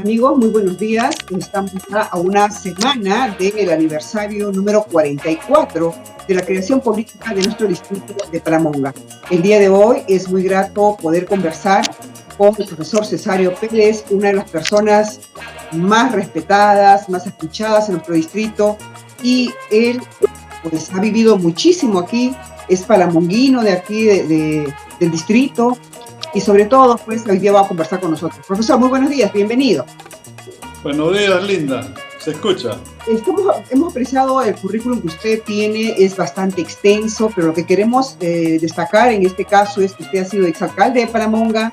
Amigos, muy buenos días. Estamos ya a una semana del aniversario número 44 de la creación política de nuestro distrito de Paramonga. El día de hoy es muy grato poder conversar con el profesor Cesario Pérez, una de las personas más respetadas, más escuchadas en nuestro distrito, y él pues ha vivido muchísimo aquí, es paramonguino de aquí, del distrito, y sobre todo, pues hoy día va a conversar con nosotros. Profesor, muy buenos días, bienvenido. Buenos días, Linda. ¿Se escucha? Hemos apreciado el currículum que usted tiene, es bastante extenso, pero lo que queremos destacar en este caso es que usted ha sido exalcalde de Paramonga,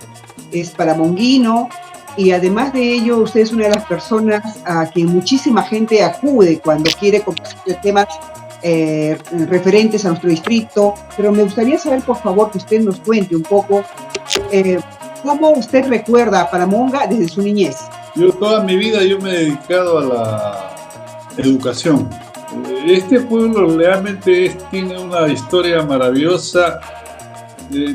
es paramonguino, y además de ello, usted es una de las personas a quien muchísima gente acude cuando quiere conversar de temas referentes a nuestro distrito, pero me gustaría saber, por favor, que usted nos cuente un poco cómo usted recuerda a Paramonga desde su niñez. Yo toda mi vida me he dedicado a la educación. Este pueblo realmente tiene una historia maravillosa,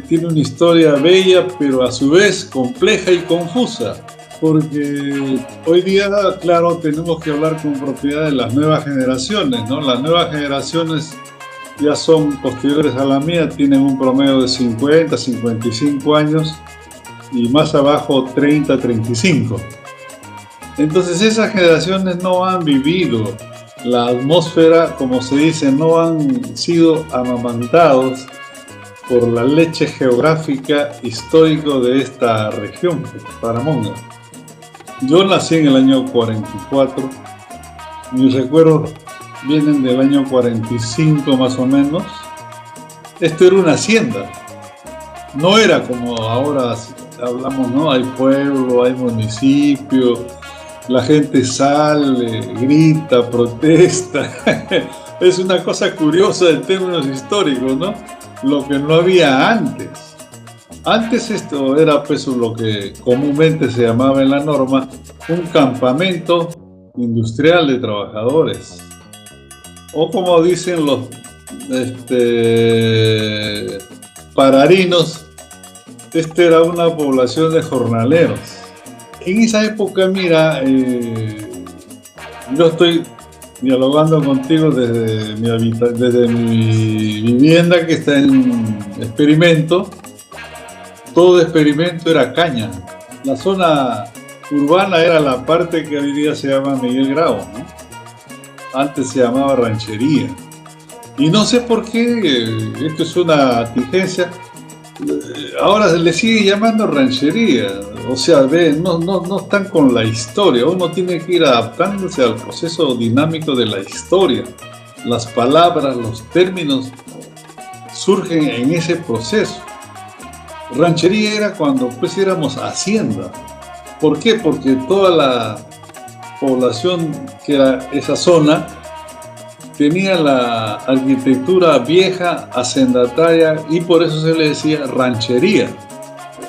tiene una historia bella, pero a su vez compleja y confusa. Porque hoy día, claro, tenemos que hablar con propiedad de las nuevas generaciones, ¿no? Las nuevas generaciones ya son posteriores a la mía, tienen un promedio de 50, 55 años y más abajo 30, 35. Entonces esas generaciones no han vivido la atmósfera, como se dice, no han sido amamantados por la leche geográfica histórica de esta región, Paramonga. Yo nací en el año 44, mis recuerdos vienen del año 45 más o menos. Esto era una hacienda, no era como ahora hablamos, ¿no? Hay pueblo, hay municipio, la gente sale, grita, protesta. Es una cosa curiosa en términos históricos, ¿no? Lo que no había antes. Antes esto era pues lo que comúnmente se llamaba en la norma un campamento industrial de trabajadores. O como dicen los pararinos, era una población de jornaleros. En esa época, mira, yo estoy dialogando contigo desde mi vivienda que está en Experimento. Todo Experimento era caña. La zona urbana era la parte que hoy día se llama Miguel Grau, ¿no? Antes se llamaba Ranchería. Y no sé por qué, esto es una tingencia, ahora le sigue llamando Ranchería. O sea, no están con la historia. Uno tiene que ir adaptándose al proceso dinámico de la historia. Las palabras, los términos surgen en ese proceso. Ranchería era cuando pues éramos hacienda. ¿Por qué? Porque toda la población que era esa zona tenía la arquitectura vieja, hacendataria, y por eso se le decía ranchería.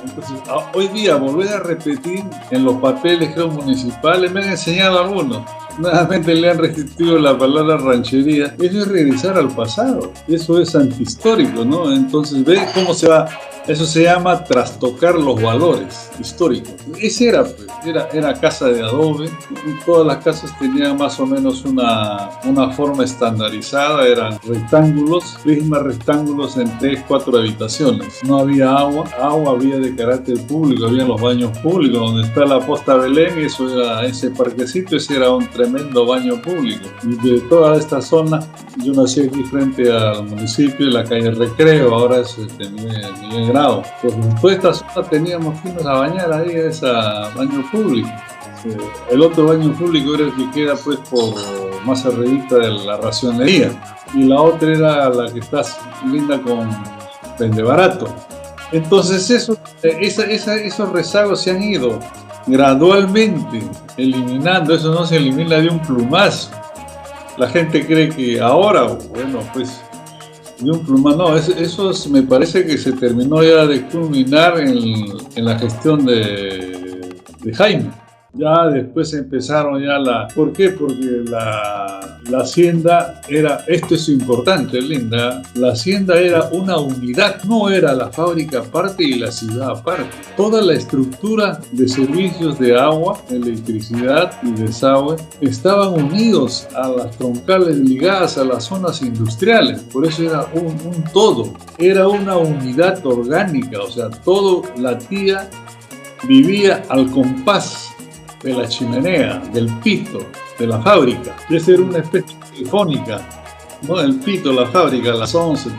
Entonces, hoy día volver a repetir en los papeles creo municipales, me han enseñado algunos, nuevamente le han restituido la palabra ranchería. Eso es regresar al pasado, eso es antihistórico, ¿no? Entonces ve cómo se va. Eso se llama trastocar los valores históricos. Ese era casa de adobe. Todas las casas tenían más o menos una forma estandarizada. Eran rectángulos, prismas rectángulos en 3, 4 habitaciones. No había agua. Agua había de carácter público. Había los baños públicos. Donde está la Posta Belén, eso era ese parquecito. Ese era un tremendo baño público. Y de toda esta zona, yo nací aquí frente al municipio, la calle Recreo. Ahora es Miguel Grau. Pues toda esta zona teníamos que irnos a bañar ahí a ese baño público. El otro baño público era el que queda pues por más arribita de la racionería, y la otra era la que está linda con Vendebarato. Entonces esos rezagos se han ido gradualmente eliminando. Eso no se elimina de un plumazo. La gente cree que ahora, bueno, pues de un plumazo, no, eso me parece que se terminó ya de culminar en la gestión de Jaime. Ya después empezaron ya la... ¿Por qué? Porque la hacienda era... Esto es importante, Linda. La hacienda era una unidad, no era la fábrica aparte y la ciudad aparte. Toda la estructura de servicios de agua, electricidad y desagüe estaban unidos a las troncales ligadas a las zonas industriales. Por eso era un todo. Era una unidad orgánica, o sea, todo latía, vivía al compás de la chimenea, del pito, de la fábrica. Y esa era una especie sinfónica, ¿no? El pito, la fábrica, a las 11,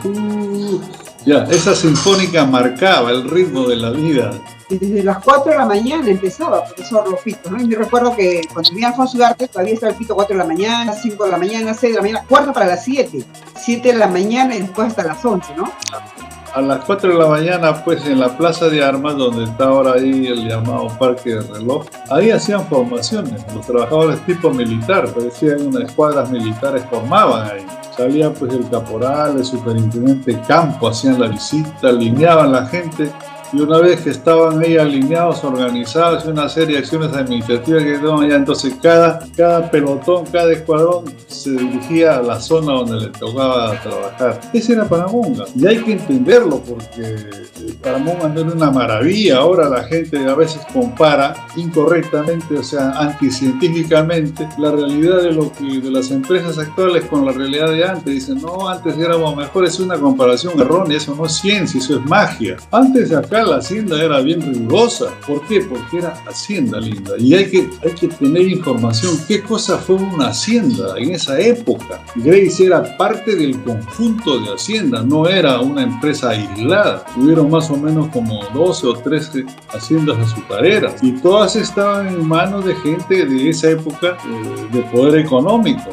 ya, esa sinfónica marcaba el ritmo de la vida. Desde las 4 de la mañana empezaba, profesor, los pitos, ¿no? Y yo recuerdo que cuando venía Alfonso Ugarte todavía estaba el pito 4 de la mañana, 5 de la mañana, 6 de la mañana, cuarto para las 7, 7 de la mañana y después hasta las 11, ¿no? A las 4 de la mañana, pues en la Plaza de Armas, donde está ahora ahí el llamado Parque de Reloj, ahí hacían formaciones. Los trabajadores tipo militar, parecían unas escuadras militares, formaban ahí. Salía pues el caporal, el superintendente de campo, hacían la visita, alineaban la gente. Y una vez que estaban ahí alineados, organizados, una serie de acciones administrativas que estaban allá, entonces cada pelotón, cada escuadrón se dirigía a la zona donde le tocaba trabajar. Ese era Paramonga. Y hay que entenderlo porque Paramonga no era una maravilla. Ahora la gente a veces compara incorrectamente, o sea, anticientíficamente, la realidad de las empresas actuales con la realidad de antes. Dicen, no, antes éramos mejores. Es una comparación errónea. Eso no es ciencia, eso es magia. Antes acá la hacienda era bien rigurosa. ¿Por qué? Porque era hacienda, Linda. Y hay que tener información. ¿Qué cosa fue una hacienda en esa época? Grace era parte del conjunto de hacienda, no era una empresa aislada. Tuvieron más o menos como 12 o 13 haciendas azucareras. Y todas estaban en manos de gente de esa época de poder económico.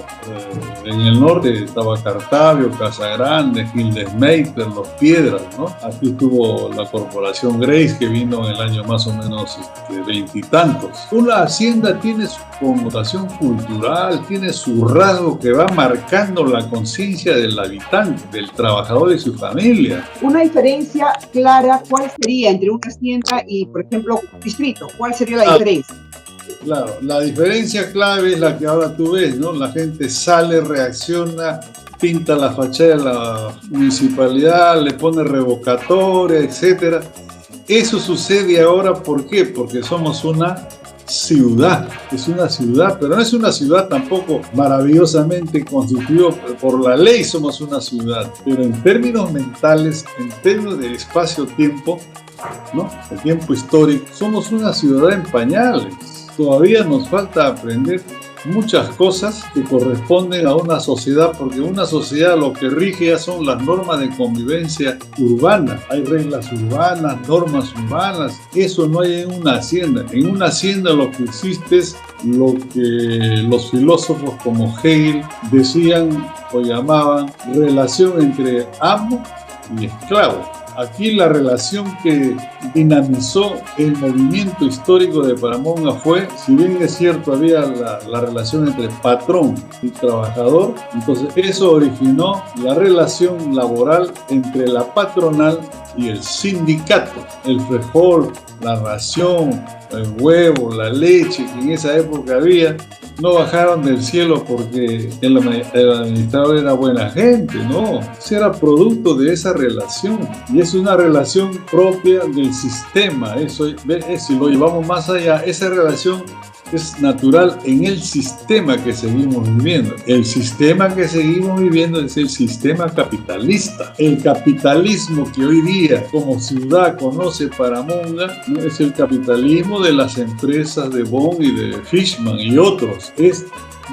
En el norte estaba Cartavio, Casagrande, Gildesmeiter, Los Piedras, ¿no? Aquí estuvo la corporación Grace, que vino en el año más o menos 20 y tantos. Una hacienda tiene su connotación cultural, tiene su rasgo que va marcando la conciencia del habitante, del trabajador y su familia. Una diferencia clara, ¿cuál sería entre una hacienda y, por ejemplo, un distrito? ¿Cuál sería la diferencia? Claro, la diferencia clave es la que ahora tú ves, ¿no? La gente sale, reacciona, pinta la fachada de la municipalidad, le pone revocatoria, etc. Eso sucede ahora, ¿por qué? Porque somos una ciudad, es una ciudad, pero no es una ciudad tampoco maravillosamente constituida por la ley, somos una ciudad, pero en términos mentales, en términos de espacio-tiempo, ¿no? El tiempo histórico, somos una ciudad en pañales. Todavía nos falta aprender muchas cosas que corresponden a una sociedad, porque una sociedad lo que rige ya son las normas de convivencia urbana. Hay reglas urbanas, normas urbanas. Eso no hay en una hacienda. En una hacienda lo que existe es lo que los filósofos como Hegel decían o llamaban relación entre amo y esclavo. Aquí la relación que dinamizó el movimiento histórico de Paramonga fue, si bien es cierto, había la relación entre patrón y trabajador, entonces eso originó la relación laboral entre la patronal y el sindicato. El frijol, la ración, el huevo, la leche que en esa época había, no bajaron del cielo porque el administrador era buena gente, no. Ese era producto de esa relación. Y es una relación propia del sistema. Eso, si lo llevamos más allá, esa relación es natural en el sistema que seguimos viviendo. El sistema que seguimos viviendo es el sistema capitalista. El capitalismo que hoy día como ciudad conoce Paramonga, ¿no? Es el capitalismo de las empresas de Bond y de Fishman y otros. Es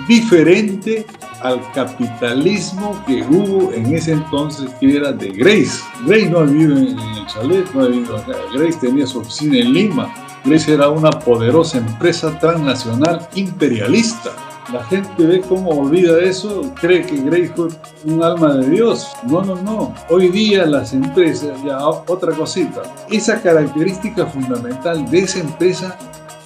diferente al capitalismo que hubo en ese entonces, que era de Grace. Grace no ha vivido en el chalet, no ha vivido acá. Grace tenía su oficina en Lima. Grace era una poderosa empresa transnacional imperialista. La gente ve cómo olvida eso, cree que Grace fue un alma de Dios. No, no, no. Hoy día las empresas, ya otra cosita, esa característica fundamental de esa empresa,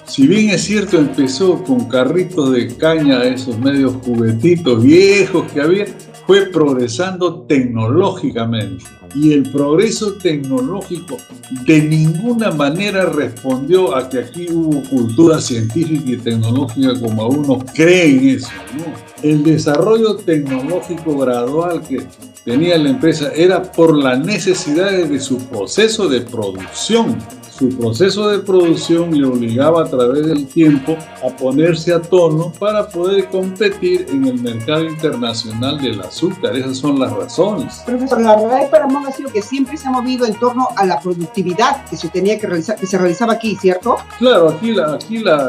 si bien es cierto, empezó con carritos de caña, esos medios juguetitos viejos que había, fue progresando tecnológicamente. Y el progreso tecnológico de ninguna manera respondió a que aquí hubo cultura científica y tecnológica como algunos creen eso, ¿no? El desarrollo tecnológico gradual que tenía la empresa era por las necesidades de su proceso de producción. Su proceso de producción le obligaba a través del tiempo a ponerse a tono para poder competir en el mercado internacional del azúcar. Esas son las razones. Profesor, la verdad de Paramount ha sido que siempre se ha movido en torno a la productividad que se tenía que realizar, que se realizaba aquí, ¿cierto? Claro,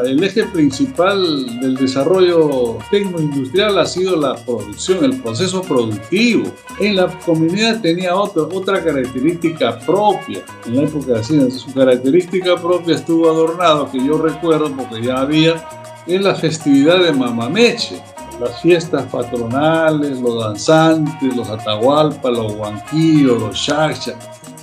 el eje principal del desarrollo tecnoindustrial ha sido la producción, el proceso productivo. En la comunidad tenía otra característica propia. En la época de su característica propia estuvo adornado, que yo recuerdo porque ya había, en la festividad de Mamameche, las fiestas patronales, los danzantes, los atahualpas, los huanquillos, los xaxas.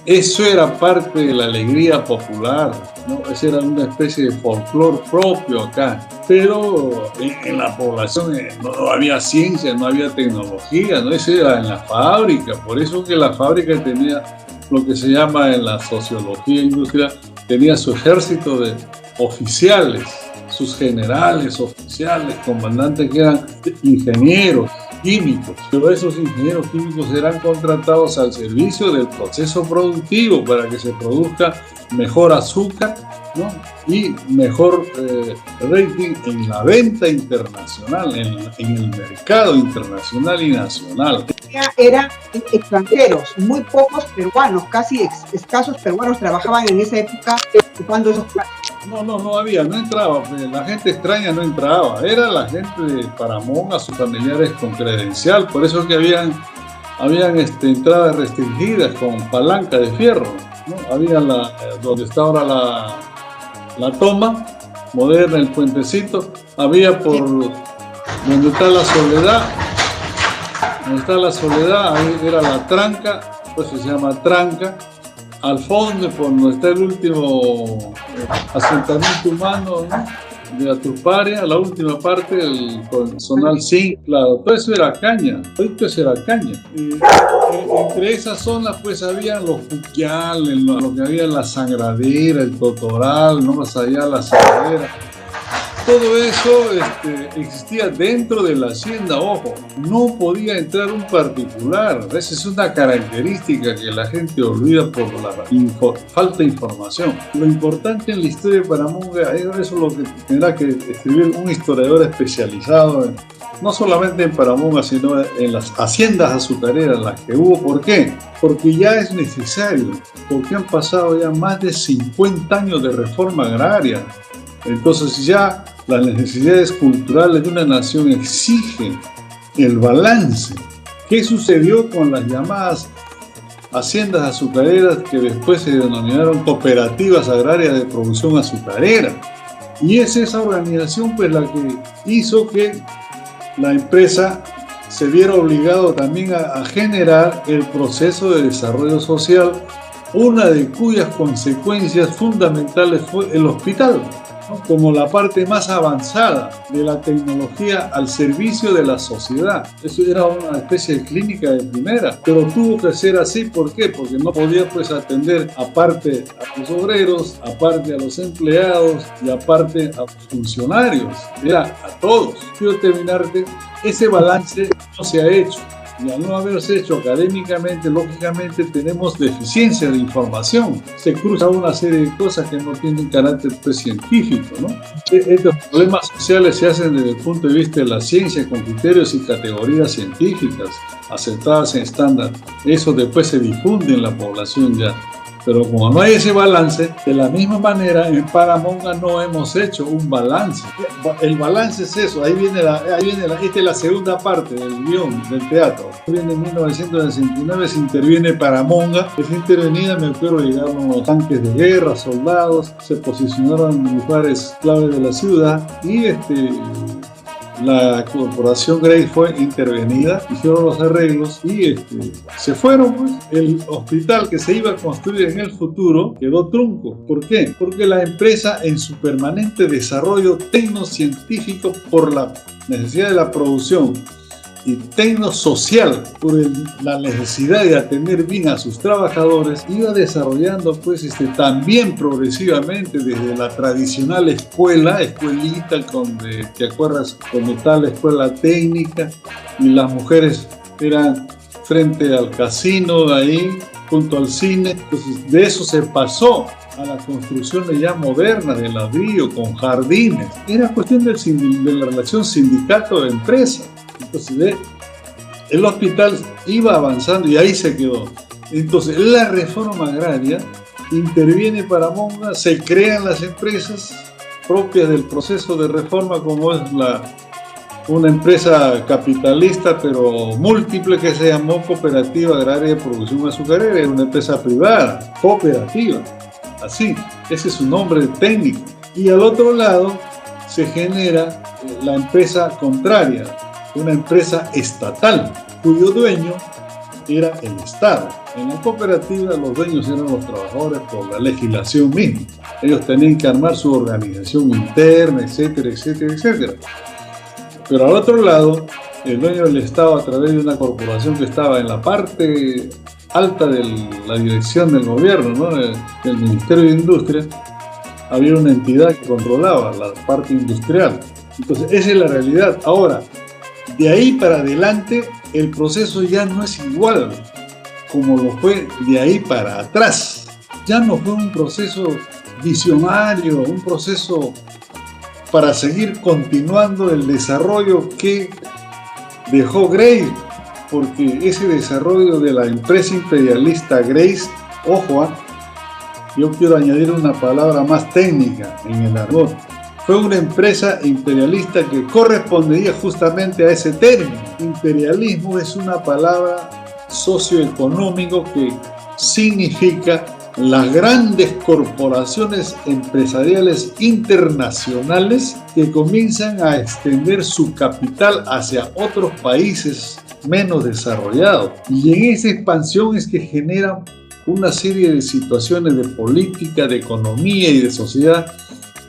Eso era parte de la alegría popular, ¿no? Esa era una especie de folclore propio acá. Pero en la población no había ciencia, no había tecnología, ¿no? Eso era en la fábrica. Por eso que la fábrica tenía lo que se llama en la sociología industrial, tenía su ejército de oficiales, sus generales, oficiales, comandantes que eran ingenieros químicos, pero esos ingenieros químicos eran contratados al servicio del proceso productivo para que se produzca mejor azúcar, ¿no? Y mejor rating en la venta internacional, en el mercado internacional y nacional. Eran extranjeros, muy pocos peruanos, casi escasos peruanos trabajaban en esa época ocupando esos planos. No entraba, la gente extraña no entraba, era la gente de Paramount, a sus familiares con credencial, por eso que habían entradas restringidas con palanca de fierro, ¿no? Había donde está ahora la toma moderna, el puentecito, había por donde está la soledad, ahí era la tranca, pues se llama tranca. Al fondo, por donde está el último asentamiento humano, ¿no?, de Atuparia, la última parte, el Zonal 5, claro, todo eso era caña, todo eso era caña. Entre esas zonas, pues, había los puquiales, lo que había la sangradera, el totoral, no más allá la sangradera. Todo eso existía dentro de la hacienda, ojo, no podía entrar un particular. Esa es una característica que la gente olvida por la falta de información. Lo importante en la historia de Paramonga, eso es lo que tendrá que escribir un historiador especializado, no solamente en Paramonga, sino en las haciendas azucareras, las que hubo. ¿Por qué? Porque ya es necesario, porque han pasado ya más de 50 años de reforma agraria. Entonces ya las necesidades culturales de una nación exigen el balance. ¿Qué sucedió con las llamadas haciendas azucareras, que después se denominaron cooperativas agrarias de producción azucarera? Y es esa organización, pues, la que hizo que la empresa se viera obligado también a generar el proceso de desarrollo social, una de cuyas consecuencias fundamentales fue el hospital, ¿no?, como la parte más avanzada de la tecnología al servicio de la sociedad. Eso era una especie de clínica de primera, pero tuvo que ser así. ¿Por qué? Porque no podía, pues, atender aparte a los obreros, aparte a los empleados y aparte a los funcionarios. Era a todos. Quiero terminarte, ese balance no se ha hecho. Y al no haberse hecho académicamente, lógicamente tenemos deficiencia de información. Se cruza una serie de cosas que no tienen carácter, pues, científico, ¿no? Estos problemas sociales se hacen desde el punto de vista de la ciencia, con criterios y categorías científicas aceptadas en estándar. Eso después se difunde en la población ya. Pero como no hay ese balance, de la misma manera en Paramonga no hemos hecho un balance. El balance es eso, esta es la segunda parte del guión del teatro. Viene en 1969, se interviene Paramonga, es intervenida, me acuerdo, llegaron los tanques de guerra, soldados, se posicionaron en lugares clave de la ciudad y la corporación Grey fue intervenida, hicieron los arreglos y se fueron, pues. El hospital que se iba a construir en el futuro quedó trunco. ¿Por qué? Porque la empresa, en su permanente desarrollo tecnocientífico por la necesidad de la producción y tecnosocial por la necesidad de atender bien a sus trabajadores, iba desarrollando pues también progresivamente desde la tradicional escuelita donde, ¿te acuerdas? Donde está la escuela técnica y las mujeres eran frente al casino de ahí, junto al cine. Entonces de eso se pasó a la construcción ya moderna de ladrillo con jardines. Era cuestión de la relación sindicato-empresa. Entonces el hospital iba avanzando y ahí se quedó. Entonces la reforma agraria interviene para Monga, se crean las empresas propias del proceso de reforma, como es una empresa capitalista pero múltiple que se llamó Cooperativa Agraria de Producción Azucarera. Era una empresa privada, cooperativa. Así, ese es su nombre técnico. Y al otro lado se genera la empresa contraria, una empresa estatal, cuyo dueño era el Estado. En la cooperativa los dueños eran los trabajadores por la legislación misma. Ellos tenían que armar su organización interna, etcétera, etcétera, etcétera. Pero al otro lado, el dueño del Estado, a través de una corporación que estaba en la parte alta de la dirección del gobierno, ¿no? del Ministerio de Industria, había una entidad que controlaba la parte industrial. Entonces, esa es la realidad. Ahora, de ahí para adelante, el proceso ya no es igual como lo fue de ahí para atrás. Ya no fue un proceso visionario, un proceso para seguir continuando el desarrollo que dejó Grace, porque ese desarrollo de la empresa imperialista Grace, ojo, yo quiero añadir una palabra más técnica en el argot, fue una empresa imperialista que correspondería justamente a ese término. Imperialismo es una palabra socioeconómico que significa las grandes corporaciones empresariales internacionales que comienzan a extender su capital hacia otros países menos desarrollados. Y en esa expansión es que genera una serie de situaciones de política, de economía y de sociedad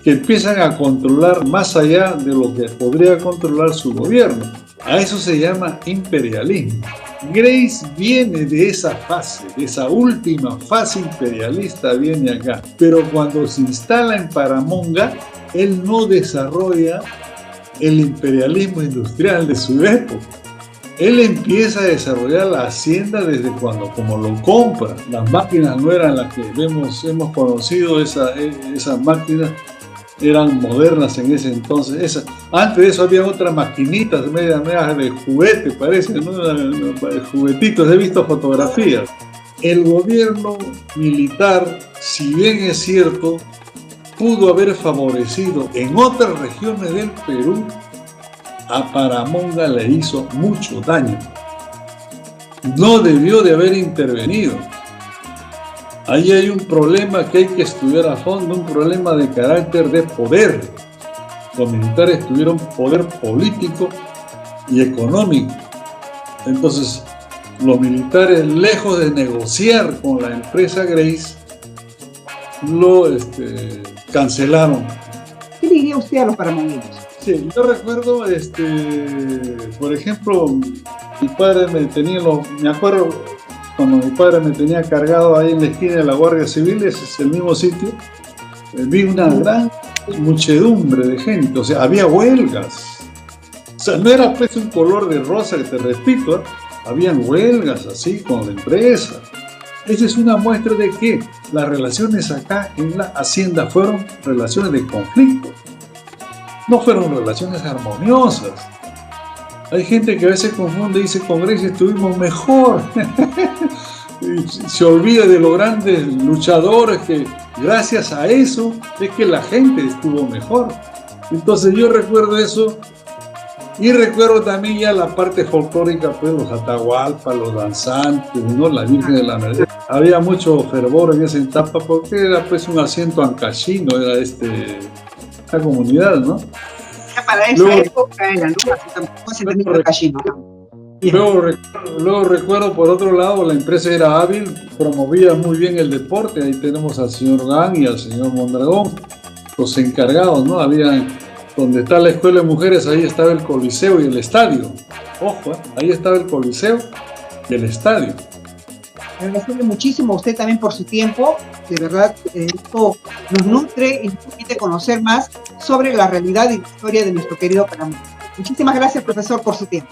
que empiezan a controlar más allá de lo que podría controlar su gobierno. A eso se llama imperialismo. Grace viene de esa fase, de esa última fase imperialista viene acá. Pero cuando se instala en Paramonga, él no desarrolla el imperialismo industrial de su época. Él empieza a desarrollar la hacienda desde cuando, como lo compra. Las máquinas no eran las que hemos conocido, esas máquinas eran modernas en ese entonces. Antes de eso había otras maquinitas medias de juguete, parece, ¿no? Juguetitos, he visto fotografías. El gobierno militar, si bien es cierto, pudo haber favorecido en otras regiones del Perú, a Paramonga le hizo mucho daño. No debió de haber intervenido. Ahí hay un problema que hay que estudiar a fondo, un problema de carácter de poder. Los militares tuvieron poder político y económico. Entonces, los militares, lejos de negociar con la empresa Grace, lo cancelaron. ¿Qué diría usted a los paramongueños? Sí, yo recuerdo, por ejemplo, mi padre me acuerdo cuando mi padre me tenía cargado ahí en la esquina de la Guardia Civil, ese es el mismo sitio, vi una gran muchedumbre de gente, o sea, había huelgas. O sea, no era pues un color de rosa, que te repito, habían huelgas así con la empresa. Esa es una muestra de que las relaciones acá en la hacienda fueron relaciones de conflicto. No fueron relaciones armoniosas. Hay gente que a veces confunde y dice, con Grace estuvimos mejor. Y se olvida de los grandes luchadores que gracias a eso es que la gente estuvo mejor. Entonces yo recuerdo eso y recuerdo también ya la parte folclórica, pues los atahualpas, los danzantes, ¿no? La Virgen de la Merced. Había mucho fervor en esa etapa porque era pues un asiento ancashino, era esta comunidad, ¿no? Para esa época era, ¿no? Tampoco se tenía ancashino, ¿no? Luego recuerdo, por otro lado, la empresa era hábil, promovía muy bien el deporte. Ahí tenemos al señor Gan y al señor Mondragón, los encargados, ¿no? Había donde está la escuela de mujeres, ahí estaba el Coliseo y el estadio. Ojo, ahí estaba el Coliseo y el estadio. Agradecerle muchísimo a usted también por su tiempo. De verdad, esto nos nutre y nos permite conocer más sobre la realidad y la historia de nuestro querido Panamá. Muchísimas gracias, profesor, por su tiempo.